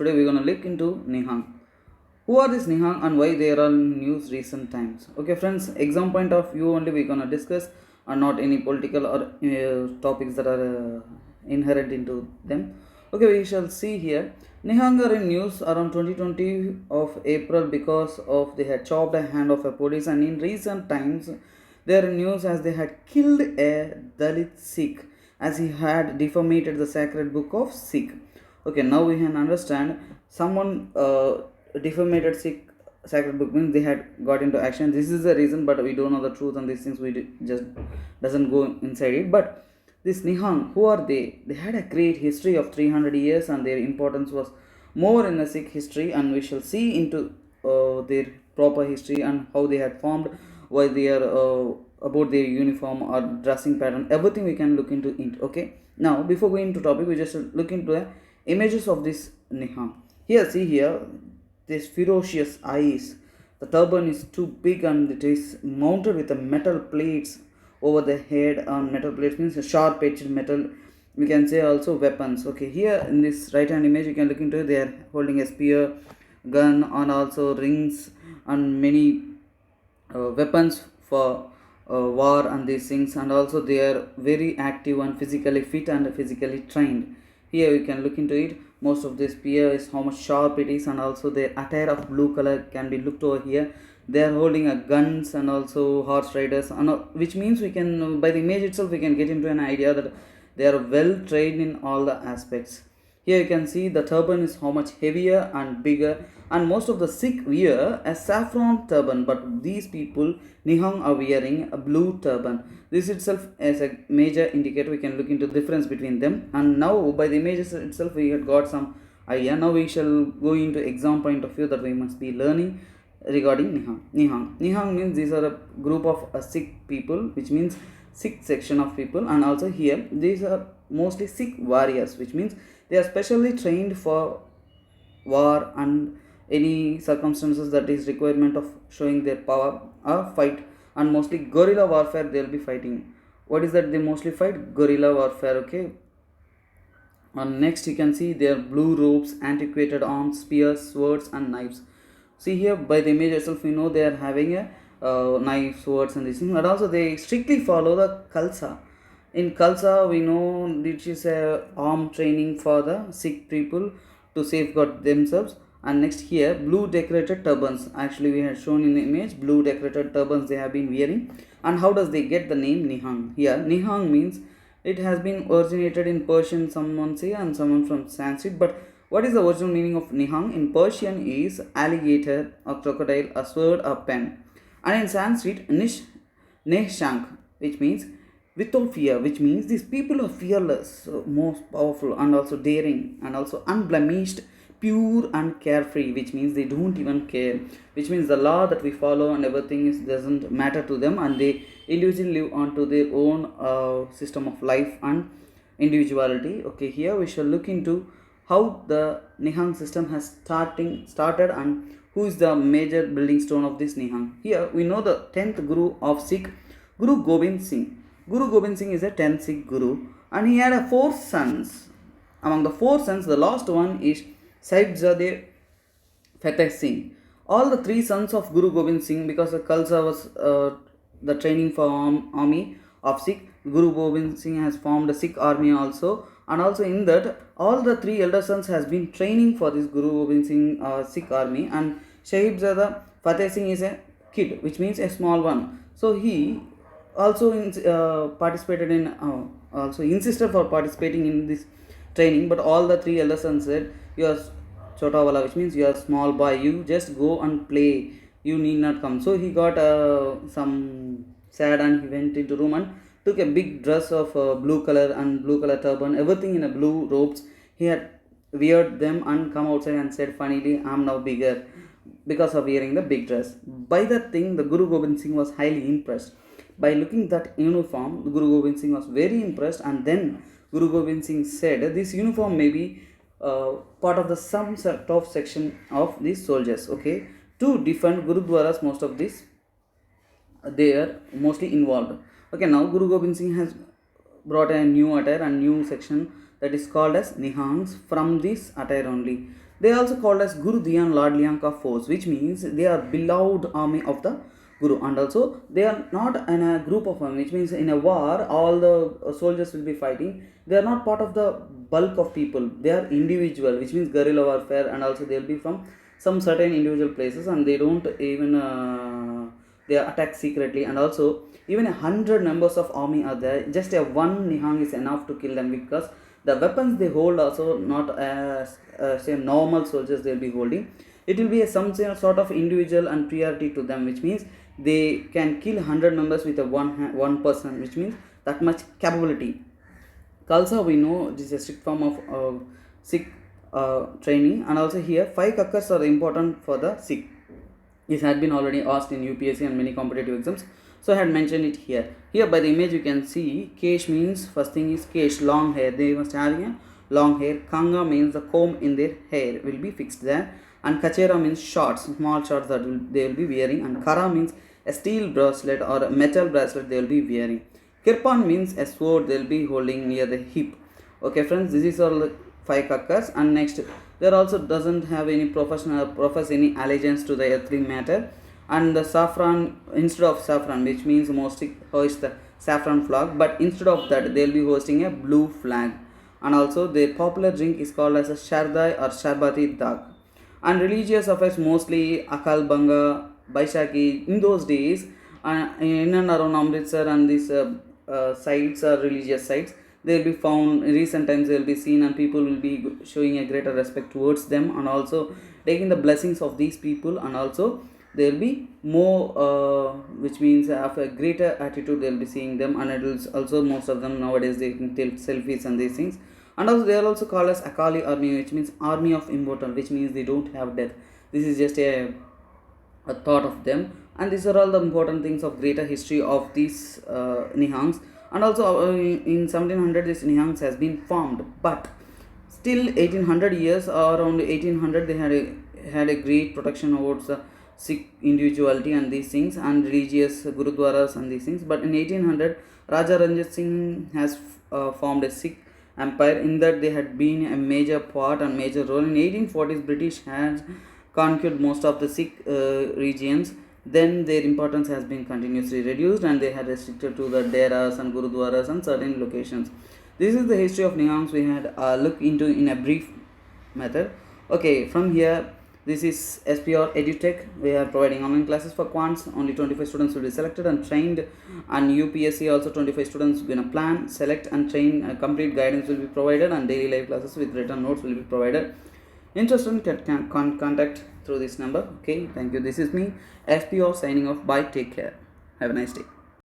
Today we're gonna look into nihang. Who are these nihang and why they are in news recent times? Okay, friends. Exam point of view only we're gonna discuss, and not any political or topics that are inherent into them. Okay, we shall see here. Nihang are in news around 2020 of April because of they had chopped a hand of a police, and in recent times they are in news as they had killed a Dalit Sikh as he had defamated the sacred book of Sikh. Okay, now we can understand someone defamated Sikh sacred book means they had got into action. This is the reason, but we don't know the truth, and these things we just doesn't go inside it. But this Nihang, who are they? They had a great history of 300 years, and their importance was more in the Sikh history, and we shall see into their proper history and how they had formed, why they are about their uniform or dressing pattern. Everything we can look into it. Okay. Now, before going into topic, we just look into the images of this Nihang. Here, see here, this ferocious eyes. The turban is too big and it is mounted with a metal plates over the head. And metal plates means a sharp edged metal. We can say also weapons. Okay, here in this right hand image you can look into it. They are holding a spear, gun, and also rings and many weapons for war and these things. And also they are very active and physically fit and physically trained. Here we can look into it. Most of this spear is how much sharp it is, and also their attire of blue color can be looked over here. They are holding a guns and also horse riders, and which means we can by the image itself we can get into an idea that they are well trained in all the aspects. Here you can see the turban is how much heavier and bigger, and most of the Sikh wear a saffron turban, but these people Nihang are wearing a blue turban. This itself is a major indicator. We can look into the difference between them, and now by the images itself we had got some idea. Now we shall go into exam point of view that we must be learning regarding Nihang. Nihang means these are a group of Sikh people, which means Sikh section of people, and also here these are mostly Sikh warriors, which means they are specially trained for war and any circumstances that is requirement of showing their power or fight, and mostly guerrilla warfare they will be fighting. What is that they mostly fight? Guerrilla warfare. Okay, and next you can see their blue robes, antiquated arms, spears, swords, and knives. See here by the image itself we know they are having a knife, swords, and this thing. And also they strictly follow the Khalsa. In Khalsa we know this is a arm training for the Sikh people to safeguard themselves. And next here blue decorated turbans. Actually we had shown in the image blue decorated turbans they have been wearing. And how does they get the name Nihang? Here Nihang means it has been originated in Persian, someone say, and someone from Sanskrit. But what is the original meaning of Nihang? In Persian is alligator, a crocodile, a sword, a pen. And in Sanskrit, nihang, which means without fear, which means these people are fearless, most powerful, and also daring, and also unblemished, pure and carefree, which means they don't even care, which means the law that we follow and everything doesn't matter to them, and they individually live onto their own system of life and individuality. Okay, here we shall look into how the Nihang system has started and who is the major building stone of this Nihang. Here we know the 10th Guru of Sikh, Guru Gobind Singh. Guru Gobind Singh is a 10th Sikh Guru, and he had 4 sons. Among the 4 sons, the last one is Sahibzade Fateh Singh. All the 3 sons of Guru Gobind Singh, because the Khalsa was the training for army of Sikh, Guru Gobind Singh has formed a Sikh army also, and also in that all the 3 elder sons has been training for this Guru Gobind Singh Sikh army. And Sahibzada Fateh Singh is a kid, which means a small one. So he also participated in also insisted for participating in this training, but all the 3 elder sons said, you are chota wala, which means you are small boy, you just go and play, you need not come. So he got some sad, and he went into room and took a big dress of blue color and blue color turban, everything in a blue robes. He had weared them and come outside and said funnily, I am now bigger because of wearing the big dress. By that thing the Guru Gobind Singh was highly impressed. By looking that uniform, the Guru Gobind Singh was very impressed, and then Guru Gobind Singh said this uniform may be part of the some sort of section of these soldiers. Okay, to defend Gurudwaras, most of this they are mostly involved. Okay, now Guru Gobind Singh has brought a new attire and new section that is called as nihangs from this attire only. They are also called as Guru Diyan Ladliyan Ka force, which means they are beloved army of the Guru, and also they are not in a group of army, which means in a war all the soldiers will be fighting. They are not part of the bulk of people. They are individual, which means guerrilla warfare, and also they will be from some certain individual places, and they don't even they attack secretly, and also even 100 members of army are there. Just a one nihang is enough to kill them, because the weapons they hold also not as say normal soldiers they will be holding. It will be some sort of individual and priority to them, which means they can kill 100 members with a one person, which means that much capability. Khalsa, we know this is a strict form of Sikh training, and also here 5 kakkars are important for the Sikh. This had been already asked in UPSC and many competitive exams, so I had mentioned it here. Here by the image you can see kesh means, first thing is kesh, long hair. They must have a long hair. Kanga means the comb in their hair will be fixed there, and kachera means shorts, small shorts that they will be wearing, and kara means a steel bracelet or a metal bracelet they will be wearing. Kirpan means a sword they will be holding near the hip. Okay friends, this is all the 5 kakkars. And next, there also doesn't have any profess any allegiance to the earthly matter. And the saffron, instead of saffron, which means mostly hoist the saffron flag, but instead of that they will be hosting a blue flag. And also their popular drink is called as a shardai or sharbati dag. And religious affairs mostly Akal Banga, Baishaki. In those days, in and around Amritsar and these sites are religious sites, they will be found in recent times. They will be seen, and people will be showing a greater respect towards them, and also taking the blessings of these people, and also they will be more which means have a greater attitude. They will be seeing them, and it is also most of them nowadays they can take selfies and these things. And also they are also called as Akali army, which means army of immortal, which means they don't have death. This is just a thought of them. And these are all the important things of greater history of these nihangs. And also in 1700 this nihangs has been formed, but still 1800 years or around 1800 they had a great protection towards Sikh individuality and these things, and religious gurudwaras and these things. But in 1800 Raja Ranjit Singh has formed a Sikh empire. In that they had been a major part and major role. In 1840s British had conquered most of the Sikh regions. Then their importance has been continuously reduced, and they had restricted to the deras and gurudwaras and certain locations. This is the history of nihangs we had looked into in a brief method. Okay, from here, this is SPR Edutech. We are providing online classes for quants. Only 25 students will be selected and trained, and UPSC also 25 students going to plan, select and train. Complete guidance will be provided, and daily live classes with written notes will be provided. Interested can contact through this number. Okay, thank you. This is me, SPR, signing off. Bye, take care, have a nice day.